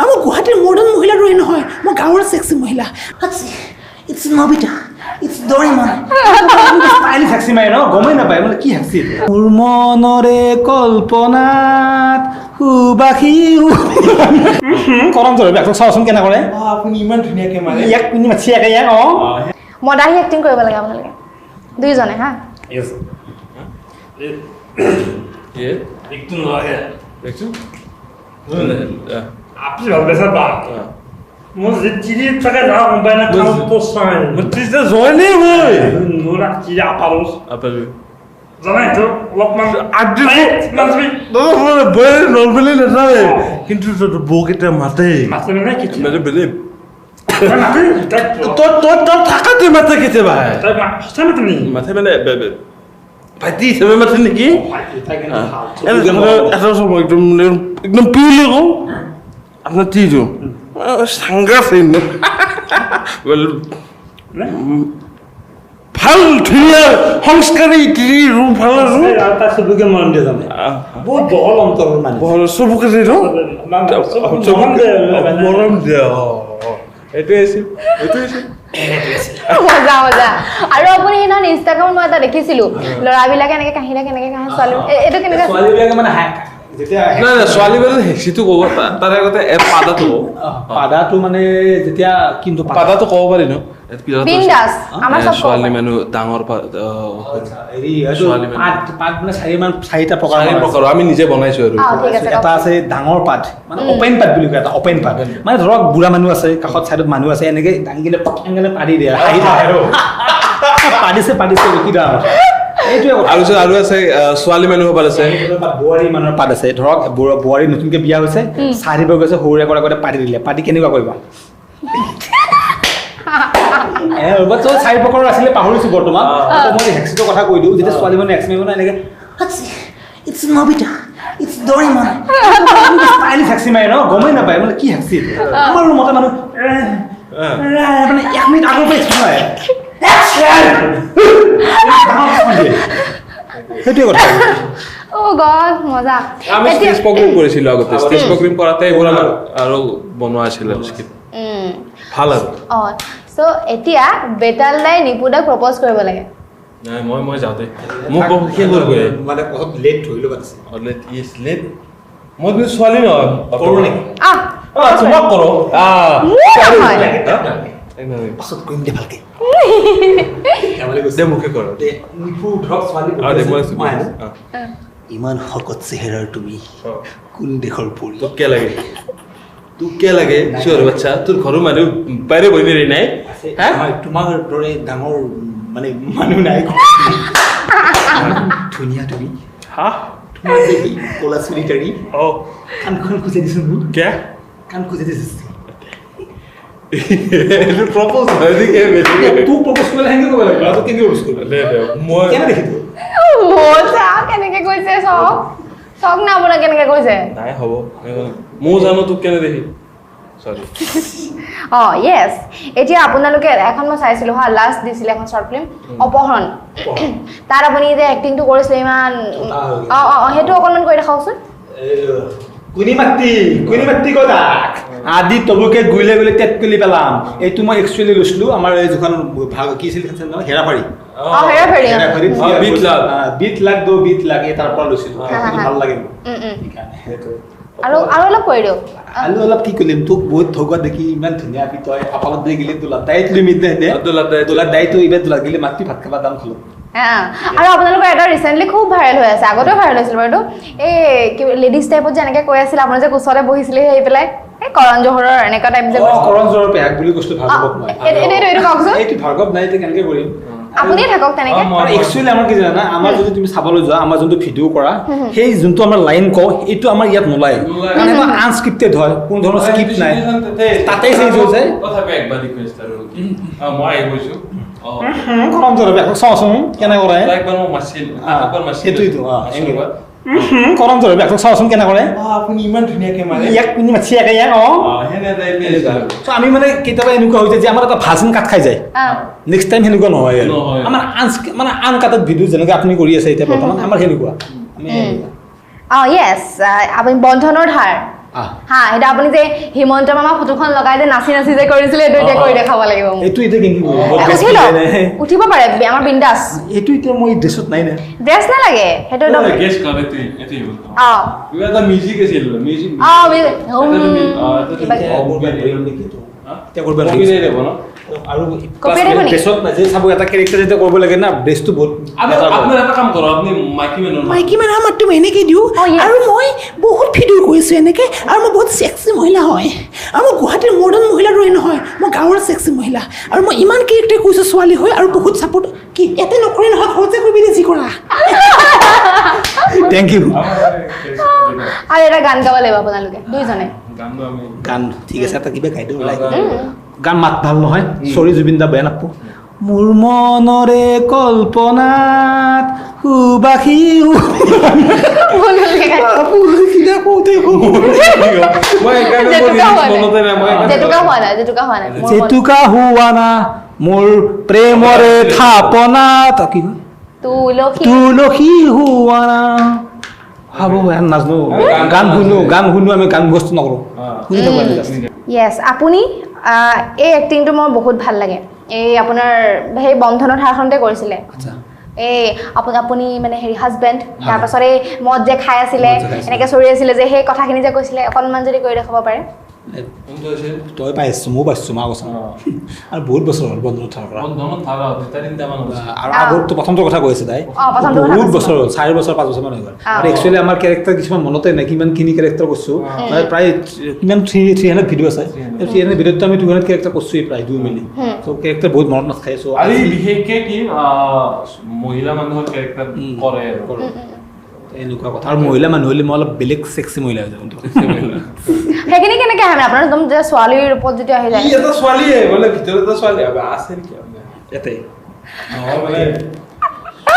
আমাৰ গুৱাহাটীৰ মডাৰ্ণ মহিলা ৰৈ নহয় মই গাঁৱৰ সেক্সি মহিলা ইটস নবিতা ইটস দৰিমন স্টাইল সেক্সি মাই ন গমই নাপায় মানে কি সেক্সি মোৰ মনৰে কল্পনাত সুবাসী কৰম ধৰে আকৌ চাওচোন কেনে কৰে আপুনি ইমান ধুনীয়াকে মাৰে ইয়াক পিনি মাছি একে ইয়াক মডাহি এক্টিং কৰিব লাগে আপোনালোকে দুইজনে হা ইয়েস ये एक तो लगे देखছো आपसे भाव ऐसा बात मुझे चीज़ तक ना हम बना काम तो साइन मुझसे जोने होय नोरा चीज़ आपारोस आपल জানা তো লোকমান আদি নাচবি বই নরমালি নাথাকে কিন্তু তো বকেটা মাতে মাছে না কিছু মানে বেলে মাতে তাই তো থাকাতে মাতে কেতে ভাই তাই মাছে না তুমি মাতে মানে ভাইটি সবে মাতে নাকি এটা সময় একদম পিলে কো আপনার তিজো সাংগা ফেন ভাল ধুনীয়া সংস্কাৰী ৰূপ ভাল আৰু তাৰ সবকে মন দিয়ে জানে বহুত বহল অন্তৰ মানে বহল চবকে দিল মৰম দিয়া এইটোৱে আছিল মজা আৰু আপুনি সেইদিনাখন ইনষ্টাগ্ৰামত মই এটা দেখিছিলো ল'ৰাবিলাকে এনেকে কাহিলে কেনেকে কাহে ছোৱালী এইটো কেনেকে ছোৱালীবিলাকে মানে যেতিয়া নাই নাই ছোৱালী মানে হেঁচিটো ক'ব তাৰে আগতে পাদাটো পাদাটো মানে যেতিয়া কিন্তু পাদাটো ক'ব পাৰি ন বিন্দাস আমাৰ সব ছোৱালী মানুহ ডাঙৰ হেৰি পাত মানে চাৰিটা প্ৰকাৰ আমি নিজে বনাইছো আৰু ঠিক আছে এটা আছে ডাঙৰ পাত মানে অপেন পাত বুলি কয় এটা অপেন পাত মানে ধৰক বুঢ়া মানুহ আছে কাষত চাইডত মানুহ আছে এনেকে দাঙি কিনে এনেকে পাৰি দিয়ে হাঁহি থাকে আৰু পাতিছে কি দাম এইটোৱে আৰু আছে ছোৱালী মানুহ হ'ব আছে বোৱাৰী মানুহৰ পাত আছে ধৰক বোৱাৰী নতুনকে বিয়া হৈছে চাহ দিব গৈছে সৰুৰে আগতে পাতি দিলে পাতি কেনেকুৱা কৰিবা চাৰি প্ৰকাৰৰ আছিলে পাহৰিছো বৰ্তমান মই হেক্সিটোৰ কথা কৈ দিওঁ যেতিয়া ছোৱালী মানুহ এক্স মানে এনেকে ইটস নবিতা ইটস দৰিমন স্টাইল হেক্সি মাৰে ন গমই নাপায় মানে কি হেক্সি আমাৰ মতে মানুহ মানে 1 মিনিট আগৰ পৰা হয় সেইটোৱে কথা ও গড মজা আমি ষ্টেজ প্ৰগ্ৰাম কৰিছিলোঁ আগতে ষ্টেজ প্ৰগ্ৰাম কৰাতে এইবোৰ আমাৰ আৰু বনোৱা আছিলে ভাল আৰু সো এতিয়া বেতাল দাই নিপুদাক প্ৰপ'জ কৰিব লাগে নাই মই যাওঁতে মোক কি কৰিব মানে বহুত লেট ধৰি ল'ব আছে লেট ইজ লেট মই কিন্তু ছোৱালী নহয় কৰোঁ নেকি তোমাক কৰোঁ পাছত কৰিম দে ভালকে দে মোকে কৰ নিপু ধৰক ছোৱালী ইমান শকত চেহেৰাৰ তুমি কোন দেশৰ পৰি তোক কে লাগে চিঞৰ বাচ্চা তোৰ ঘৰৰ মানুহ বাহিৰে বহিনী নাই তোমাৰ দৰে ডাঙৰ মানে মানুহ নাই ধুনীয়া তুমি তোমাৰ যে কলা চুলিটাৰী কাণখন খুঁজে দিছো কাণ খুঁজে দিছো প্ৰপ'জ হয় নেকি তোক প্ৰপ'জ কৰিলে হেংগে কৰিব লাগিব তোক কেনেকৈ প্ৰপ'জ কৰিব মই কেনে দেখিছো মজা কেনেকে কৈছে চক না আপোনাৰ কেনেকে কৈছে নাই হ'ব মই জানো তোক কেনে দেখি সৰি ইয়েছ এতিয়া আপোনালোকে এখন মই চাইছিলো হা লাষ্ট দিছিলে এখন শৰ্ট ফিল্ম অপহৰণ তাৰ আপুনি যে এক্টিংটো কৰিছিলে ইমান সেইটো অকণমান কৰি দেখাওকচোন কুনি মাতি কথা আদি তবুকে গুইলে গুইলে তেতকলি পেলাম এইটো মই একচুৱেলি লৈছিলো আমাৰ এই যখন ভাগ কি আছিল হেৰাফাৰী বিট লাগ এই তাৰ পৰা লৈছিলো ভাল লাগে আৰু অলপ কৰি দিয়ক আলু অলপ কি কৰিম তোক বহুত থগত দেখি ইমান ধুনীয়া তই আপালত দি গেলি তোলা দাই তুলি মিট দে তোলা দাইটো ইবাৰ তোলা গেলি মাতি ভাত খাবা দাম খালো আৰু আপোনালোকৰ এটা ৰিচেণ্টলি খুব ভাইৰেল হৈ আছে আগতেও ভাইৰেল হৈছিল বাৰু এই লেডিজ টাইপত যে এনেকৈ কৈ আছিল আপোনাৰ যে ওচৰতে বহিছিলে সেই পেলাই এই কৰণ জোহৰৰ এনেকুৱা টাইপ যে কৰণ জোহৰৰ পেহাক বুলি কৈছিলো ভাৰ্গৱ মই এইটো কওকচোন এইটো ভাৰ্গৱ নাই এতিয়া কেনেকৈ কৰিম আপুনি থাকক তেনেকৈ একচুৱেলি আমাৰ কি জানা আমাৰ যদি তুমি চাবলৈ যোৱা আমাৰ যোনটো ভিডিঅ' কৰা সেই যোনটো আমাৰ লাইন কওঁ এইটো আমাৰ ইয়াত নোলায় মানে আনস্ক্ৰিপ্টেড হয় কোনো ধৰণৰ স্ক্ৰিপ্ট নাই তাতেই চেঞ্জ হৈ যায় তথাপি একবাৰ ৰিকুৱেষ্ট আৰু মই আহি গৈছোঁ কৰণ জোহৰৰ পেহাক চাওঁচোন কেনে কৰে একবাৰ মই মাছিল সেইটোৱেইটো কৰণ জোহৰৰ পেহাক চাওঁচোন কেনে কৰে আপুনি ইমান ধুনীয়াকৈ মাৰে ইয়াক পিনি মাছি একে ইয়াক আমি মানে কেতিয়াবা এনেকুৱা হৈ যায় যে আমাৰ এটা ভাজন কাট খাই যায় নেক্সট টাইম সেনেকুৱা নহয় আৰু আমাৰ মানে আন কাটত ভিডিঅ' যেনেকৈ আপুনি কৰি আছে এতিয়া বৰ্তমান আমাৰ সেনেকুৱা ইয়েছ আপুনি বন্ধনৰ ধাৰ হা এটা আপুনি যে হিমন্ত মামা ফটোখন লগাই যে নাচি নাচি যে কৰিছিলে এইটো এতিয়া কৰি দেখাব লাগিব এইটো এতিয়া কেনেকৈ উঠিব পাৰে আমাৰ বিন্দাস এইটো এতিয়া মই ড্ৰেছত নাই না ড্ৰেছ নালাগে সেইটো একদম গেছ কৰে এটি কিবা এটা মিউজিক আছিল মিউজিক এতিয়া কৰিব লাগে আৰু ড্ৰেছত যে চাব এটা কেৰেক্টাৰ যেতিয়া কৰিব লাগে না ড্ৰেছটো বহুত আপোনাৰ এটা কাম কৰক আপুনি মাইকী মানুহৰ মাতটো মই এনেকৈ দিওঁ আৰু মই বহুত ভিডিঅ' কৰিছোঁ এনেকৈ আৰু মই বহুত ছেক্সি মহিলা হয় আৰু মই গুৱাহাটীৰ মডাৰ্ণ মহিলা ৰৈ নহয় মই গাঁৱৰ ছেক্সি মহিলা আৰু মই ইমান কেৰেক্টাৰ কৰিছোঁ ছোৱালী হৈ আৰু বহুত ছাপোৰ্ট কি ইয়াতে নকৰে নহয় ঘৰতে কৰিবি যি কৰা থেংক ইউ আৰু এটা গান গাব লাগিব আপোনালোকে দুইজনে গান ঠিক আছে এটা কিবা গাই দিওঁ ওলাই গান মাত ভাল নহয় চৰি জুবিন দা বেয়া নাপাব মোৰ মনৰে কল্পনাত সুবাসী জেতুকা হোৱা না মোৰ প্ৰেমৰে থাপনাত কি তুলসী হোৱা না ভাবো নাজানো গান শুনো আমি গান বস্তু নকৰোঁ শুনি থাকোঁ য়েছ আপুনি এই এক্টিংটো মোৰ বহুত ভাল লাগে এই আপোনাৰ সেই বন্ধনৰ ঠাৰখনতে কৰিছিলে এই আপুনি মানে হেৰি হাজবেণ্ড তাৰপাছত এই মদ যে খাই আছিলে এনেকৈ চৰি আছিলে যে সেই কথাখিনি যে কৈছিলে অকণমান যদি কৰি দেখাব পাৰে তই পাইছোঁ ময়ো পাইছোঁ মা কৈছোঁ আৰু বহুত বছৰ হ'ল বন্ধনত থকা আৰু আগতো প্ৰথমটো কথা কৈছে তাই বহুত বছৰ হ'ল 4 বছৰ 5 বছৰমান হৈ গ'ল আৰু একচুৱেলি আমাৰ কেৰেক্টাৰ কিছুমান মনতে নাই কিমানখিনি কেৰেক্টাৰ কৰিছোঁ মানে প্ৰায় কিমান 300 ভিডিঅ' আছে 300 ভিডিঅ'টো আমি 200 কেৰেক্টাৰ কৰিছোঁৱেই প্ৰায় 2 মিলি চ' কেৰেক্টাৰ বহুত মনত নাথাকিছোঁ আৰু বিশেষকৈ কি মহিলা মানুহৰ কেৰেক্টাৰ কৰে এনেকুৱা কথা আৰু মহিলা মানুহ হ'লে মই অলপ বেলেগ ছেক্সি মহিলা হৈ যাওঁ সেইখিনি কেনেকৈ আহে মানে আপোনাৰ একদম যে ছোৱালীৰ ৰূপত যেতিয়া আহি যায় এটা ছোৱালীয়ে মানে ভিতৰত এটা ছোৱালী আছে নেকি ইয়াতে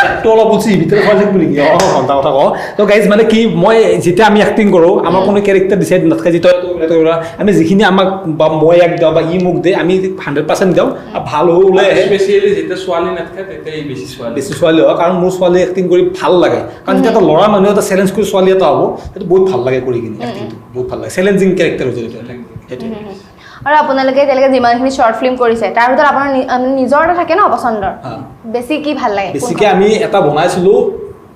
পেটটো অলপ উঠি ভিতৰত ছোৱালী থাকিব নেকি ঘণ্টা কথা কওঁ তো গাইজ মানে কি মই যেতিয়া আমি এক্টিং কৰোঁ আমাৰ কোনো কেৰেক্টাৰ ডিচাইড নাথাকে যিটো আমি যিখিনি আমাক বা মই এক দিওঁ বা ই মোক দিয়ে আমি 100% দিওঁ আৰু ভাল হৈ ওলাই আহে স্পেচিয়েলি যেতিয়া ছোৱালী নাথাকে তেতিয়াই বেছি ছোৱালী হয় কাৰণ মোৰ ছোৱালী এক্টিং কৰি ভাল লাগে কাৰণ যেতিয়া এটা ল'ৰা মানুহ এটা চেলেঞ্জ কৰি ছোৱালী এটা হ'ব সেইটো বহুত ভাল লাগে কৰি কিনে এক্টিংটো বহুত ভাল লাগে চেলেঞ্জিং কেৰেক্টাৰ হৈছে সেইটোৱে আৰু আপোনালোকে এতিয়ালৈকে যিমানখিনি শ্বৰ্ট ফিল্ম কৰিছে তাৰ ভিতৰত আপোনাৰ নিজৰ এটা থাকে ন পচন্দৰ বেছি কি ভাল লাগে বেছিকৈ আমি এটা বনাইছিলোঁ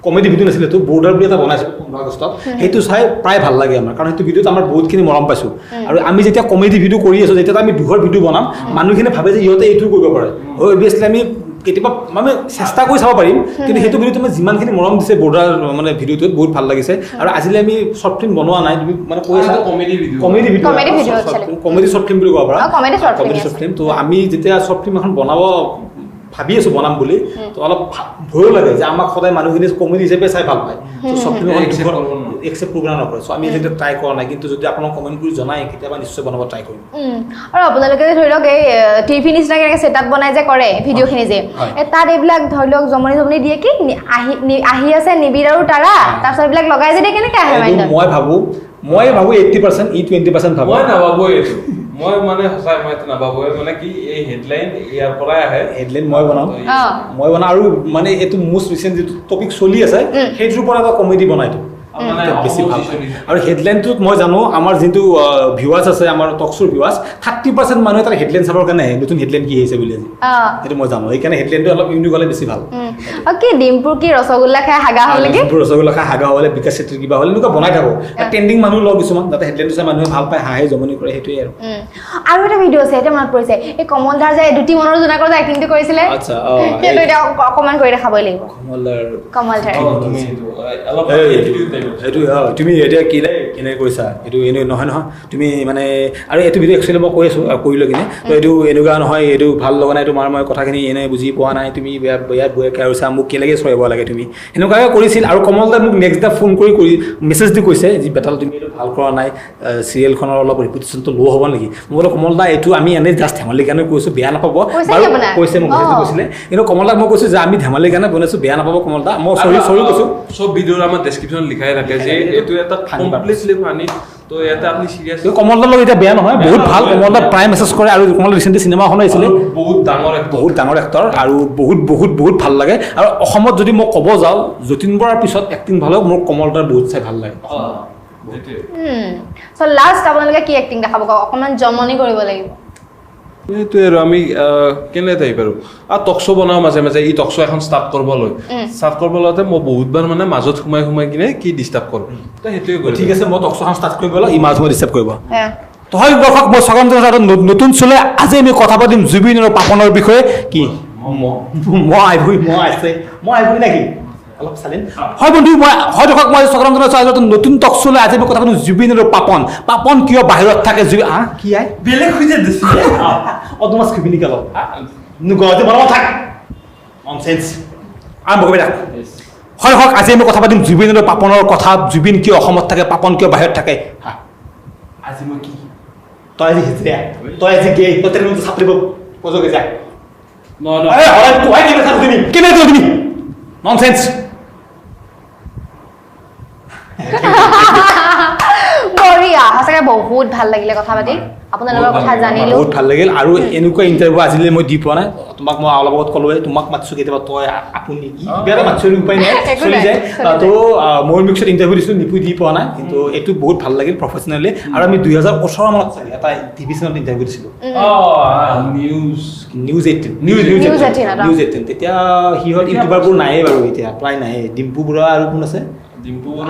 কমেডি ভিডিঅ' নাছিলে এইটো বৰ্ডাৰ বুলি এটা বনাইছিলোঁ 15 আগষ্টত সেইটো চাই প্ৰায় ভাল লাগে আমাৰ কাৰণ সেইটো ভিডিঅ'ত আমাৰ বহুতখিনি মৰম পাইছোঁ আৰু আমি যেতিয়া কমেডি ভিডিঅ' কৰি আছোঁ যেতিয়া আমি দুঘৰ ভিডিঅ' বনাম মানুহখিনি ভাবে যে ইহঁতে এইটো কৰিব পাৰে অভিয়াছলি আমি কেতিয়াবা মানে চেষ্টা কৰি চাব পাৰিম কিন্তু সেইটো ভিডিঅ'ত আমি যিমানখিনি মৰম দিছে বৰ্ডাৰ মানে ভিডিঅ'টোত বহুত ভাল লাগিছে আৰু আজিলৈ আমি শ্বৰ্ট ফিল্ম বনোৱা নাই তুমি মানে কৈ আছা কমেডি শ্বৰ্ট ফিল্ম বুলি ক'ব পাৰা কমেডি শ্বৰ্ট ফিল্ম তো আমি যেতিয়া শ্বৰ্ট ফিল্ম এখন বনাব ভাবি আছোঁ বনাম বুলি তো অলপ ভয়ো লাগে যে আমাক সদায় মানুহখিনি কমেডি হিচাপে চাই ভাল পায় শ্বৰ্ট ফিল্ম একচেপ্ট কৰিব নকৰে চ' আমি এতিয়া ট্ৰাই কৰা নাই কিন্তু যদি আপোনাক কমেণ্ট কৰি জনাই কেতিয়াবা নিশ্চয় বনাব ট্ৰাই কৰিম আৰু আপোনালোকে ধৰি লওক এই টিভি নিচিনাকৈ এনেকৈ ছেটআপ বনাই যে কৰে ভিডিঅ'খিনি যে তাত এইবিলাক ধৰি লওক জমনি দিয়ে কি আহি আছে নিবিড় আৰু তাৰা তাৰপিছত এইবিলাক লগাই যে দিয়ে কেনেকৈ আহে মাইণ্ডত মই ভাবোঁ 80% ই 20% ভাবোঁ মই নাভাবোঁ এইটো মই মানে সঁচাই মই নাভাবোঁ মানে কি এই হেডলাইন ইয়াৰ পৰাই আহে হেডলাইন মই বনাওঁ আৰু মানে এইটো মোষ্ট ৰিচেণ্ট যিটো টপিক চলি আছে সেইটোৰ পৰা এটা কমেডি বনাই দিওঁ বেছি ভাল আৰু হেডলাইনটোত মই জানো আমাৰ যোনটো ভিউৱাৰ্ছ আছে আমাৰ টকশ্ব'ৰ ভিউৱাৰ্ছ 30% মানুহে তাৰ হেডলাইন চাবৰ কাৰণে আহে নতুন হেডলাইন কি আহিছে বুলি আজি সেইটো মই জানো সেইকাৰণে হেডলাইনটো অলপ ইউনিক হ'লে বেছি ভাল কি ডিম্পুৰ কি ৰসগোল্লা খাই হাগা হ'লে কি ৰসগোল্লা খাই হাগা হ'লে বিকাশ চেত্ৰীৰ কিবা হ'লে এনেকুৱা বনাই থাকোঁ ট্ৰেণ্ডিং মানুহ লওঁ কিছুমান যাতে হেডলাইনটো চাই মানুহে ভাল পায় হাঁহে জমনি কৰে সেইটোৱে আৰু এটা ভিডিঅ' আছে এতিয়া মনত পৰিছে এই কমলদাৰ যে দুটি মনৰ জোনাকৰ যে এক্টিংটো কৰিছিলে সেইটো এতিয়া অকণমান কৰি দেখাবই লাগিব কমলদাৰ এইটো তুমি এতিয়া কেনেকৈ কৰিছা এইটো এনে নহয় তুমি মানে আৰু এইটো ভিডিঅ' একচুৱেলি মই কৈ আছোঁ কৰিলোঁ কিনে তো এইটো এনেকুৱা নহয় এইটো ভাল লগা নাই তোমাৰ মই কথাখিনি এনে বুজি পোৱা নাই তুমি ইয়াত বয়াকৈ আহিছা মোক কেনেকৈ চৰাব লাগে তুমি এনেকুৱাকৈ কৰিছিল আৰু কমলদাই মোক নেক্সট ডে ফোন কৰি মেছেজ দি কৈছে যে বেটাল তুমি এইটো ভাল কৰা নাই চিৰিয়েলখনৰ অলপ ৰিপুটেশ্যনটো ল' হ'ব নেকি মই বোলো কমলদা এইটো আমি এনেই জাষ্ট ধেমালিৰ কাৰণে কৈছোঁ বেয়া নাপাব বাৰু কৈছে মোক মেছেজ কৈছিলে কিন্তু কমলদাক মই কৈছোঁ যে আমি ধেমালিৰ কাৰণে বনাইছোঁ বেয়া নাপাব কমলদা মই চৰি কৈছোঁ চব ভিডিঅ'ৰ আমাৰ ডেছক্ৰিপশ্যন লিখাই থাকে যে এইটো এটা কমপ্লিটলি ফানি তো ইয়াতে আপুনি চিৰিয়াছ কমলদাৰ লগত এতিয়া বেয়া নহয় বহুত ভাল কমলদা প্ৰায় মেছেজ কৰে আৰু কমলদা ৰিচেণ্টলি চিনেমা এখন আহিছিলে বহুত ডাঙৰ এক্টৰ আৰু বহুত ভাল লাগে আৰু অসমত যদি মই ক'ব যাওঁ যতীন বৰাৰ পিছত এক্টিং ভাল হওক মোৰ কমলদাৰ বহুত চাই ভাল লাগে চ' লাষ্ট আপোনালোকে কি এক্টিং দেখাব কওক অকণমান জমনি কৰিব লাগিব এইটোৱে আৰু আমি কেনে থাকি পাৰোঁ আৰু টক শ্ব' বনাওঁ মাজে মাজে ই টক শ্ব' এখন ষ্টাৰ্ট কৰিব লওঁতে মই বহুতবাৰ মানে মাজত সোমাই কিনে কি ডিষ্টাৰ্ব কৰোঁ তো সেইটোৱে কৰোঁ ঠিক আছে মই টক শ্ব'খন ষ্টাৰ্ট কৰিব ই মাছ মই ডিষ্টাৰ্ব কৰিব হে। তো হয় দৰ্শক মই স্বাগতম জনাইছোঁ নতুন চলে আজি আমি কথা পাতিম জুবিন আৰু পাপনৰ বিষয়ে কি মই আহিবই নেকি অলপ চালিন হয় বন্ধু মই হয় দৰ্শক মই স্বাগতম জনাইছোঁ নতুন টক চলে আজি আমি কথা পাতিম জুবিন আৰু পাপন কিয় বাহিৰত থাকে জুবিন কি আই বেলেগ খুঁজে দিছে তোমার স্ক্রিপ্ট নিকাল গতে বড় থাক ননসেন্স আরম্ভ করবে না হয় হক আজি আমি কথা পাতিম জুবিন আৰু পাপনৰ কথা জুবিন কিয় অসমত থাকে পাপন কিয় বাহিৰত থাকে আজি মই কি তই আজি হিজে তই আজি গে তই তেনে ছাত্ৰীব পজকে যা ন আরে হয় তুই কেনে থাক তুমি ননসেন্স বঢ়িয়া সঁচাকৈ বহুত ভাল লাগিলে কথা পাতি আপোনালোকৰ কথা জানিলোঁ বহুত ভাল লাগিল আৰু এনেকুৱা ইণ্টাৰভিউ আজিলৈ মই দি পোৱা নাই তোমাক মই অলপ আগত ক'লোৱে তোমাক মাতছোঁ কেতিয়াবা তই আপুনি কি বেয়া মাতছোঁ উপায় নাই চলি যায় তো মই মিক্সত ইণ্টাৰভিউ দিছিলোঁ নিপুই দি পোৱা নাই কিন্তু এইটো বহুত ভাল লাগিল প্ৰফেচনেলি আৰু আমি 2018 মানত চাগে এটা টিভি চেনেলত ইণ্টাৰভিউ দিছিলোঁ নিউজ 18 তেতিয়া সি হ'ল ইউটিউবাৰবোৰ নায়েই বাৰু এতিয়া প্ৰায় নায়েই ডিম্পু বুঢ়া আৰু কোন আছে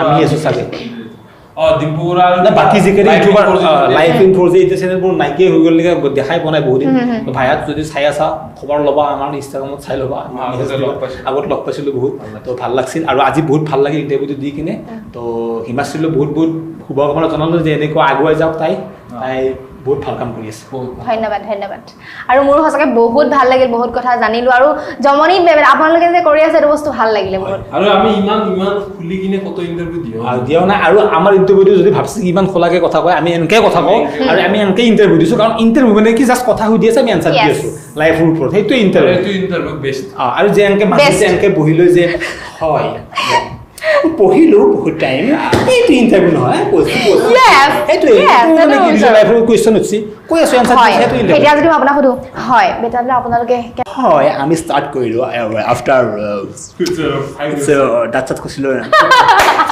আমি আছোঁ চাগে ডিম্পু বৰা বাকী যিকেইটা ইউটিউবাৰ লাইভ ইন ফ'ৰ যে এতিয়া চেনেলবোৰ নাইকিয়া হৈ গ'ল দেখাই পোৱা নাই বহুত দিন ভাইয়াত যদি চাই আছা খবৰ ল'বা আমাৰ ইনষ্টাগ্ৰামত চাই ল'বা আগত লগ পাইছিলোঁ বহুত তো ভাল লাগিছিল আৰু আজি বহুত ভাল লাগিল ইণ্টাৰভিউটো দি কিনে তো হিমাশ্ৰীলৈ বহুত শুভকামনা জনালোঁ যে এনেকুৱা আগুৱাই যাওক তাই বহুত ভাল কাম কৰি আছে ধন্যবাদ আৰু মোৰ সঁচাকৈ বহুত ভাল লাগিল বহুত কথা জানিলোঁ আৰু জমনি আপোনালোকে যে কৰি আছে এইটো বস্তু ভাল লাগিলে বহুত আৰু আমি ইমান খুলি কিনে কত ইণ্টাৰভিউ দিয়াও নাই আৰু আমাৰ ইণ্টাৰভিউটো যদি ভাবছি ইমান খোলাকে কথা কয় আমি এনেকৈ কথা কওঁ আৰু আমি এনেকৈ ইণ্টাৰভিউ দিছোঁ কাৰণ ইণ্টাৰভিউ মানে কি জাষ্ট কথা সুধি আছে আমি এনচাৰ দি আছোঁ লাইফৰ ওপৰত সেইটোৱে ইণ্টাৰভিউ বেষ্ট আৰু যে এনেকৈ মাজতে এনেকৈ বহি লৈ যে হয় পঢ়িলোঁ বহুত টাইম এইটো ইণ্টাৰভিউ নহয় এতিয়া যদি মই আপোনাক সুধোঁ হয় বেটালৈ আপোনালোকে হয় আমি ষ্টাৰ্ট কৰিলোঁ আফটাৰ দাঁত কৈছিলোঁ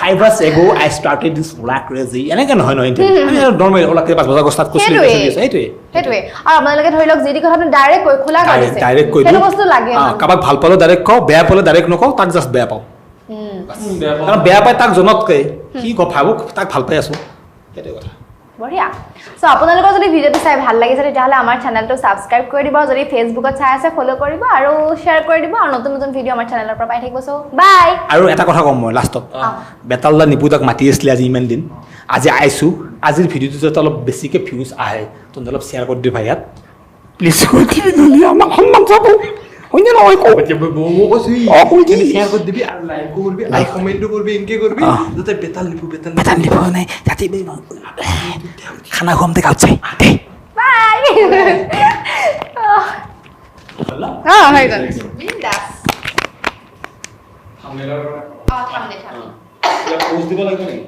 5 years ago I started this black crazy এনেকৈ নহয় নৰ্মেল ওলাকে 5 বজাৰ ষ্টাৰ্ট কৰিছিলোঁ সেইটোৱে আৰু আপোনালোকে ধৰি লওক যি দি কথাটো ডাইৰেক্ট কৈ খোলা কৰি দিছে ডাইৰেক্ট কৈ সেইটো বস্তু লাগে কাৰোবাক ভাল পালে ডাইৰেক্ট কওঁ বেয়া পালে ডাইৰেক্ট নকওঁ তাক জাষ্ট বেয়া পাওঁ কাৰণ বেয়া পাই তাক জনতকৈ কি ভাবক তাক ভাল পাই আছোঁ সেইটোৱে কথা বঢ়িয়া চ' আপোনালোকৰ যদি ভিডিঅ'টো চাই ভাল লাগিছে তেতিয়াহ'লে আমাৰ চেনেলটো ছাবস্ক্ৰাইব কৰি দিব যদি ফেচবুকত চাই আছে ফ'ল' কৰিব আৰু শ্বেয়াৰ কৰি দিব আৰু নতুন ভিডিঅ' আমাৰ চেনেলৰ পৰা পাই থাকিব চ' বাই আৰু এটা কথা ক'ম মই লাষ্টত বেতালদা নিপুতাক মাতি আছিলে আজি ইমান দিন আজি আহিছোঁ আজিৰ ভিডিঅ'টো যাতে অলপ বেছিকৈ ভিউজ আহে তহঁতে অলপ শ্বেয়াৰ কৰি দিবি ভাই ইয়াত প্লিজ কৰি দিবি নহ'লে আমাৰ সন্মান যাব হয়নে নহয় কওঁ শ্বেয়াৰ কৰি দিবি আৰু লাইকো কৰিবি লাইক কমেণ্টো কৰিবি এনেকৈ কৰিবি যাতে বেতাল নিপু নাই যাতে খানা খুৱামতে গাঁৱত চাই বাই হৈ গ'ল বিন্দাছ থাম্বনেইলৰ থাম্বনেইল দিব লাগিব নেকি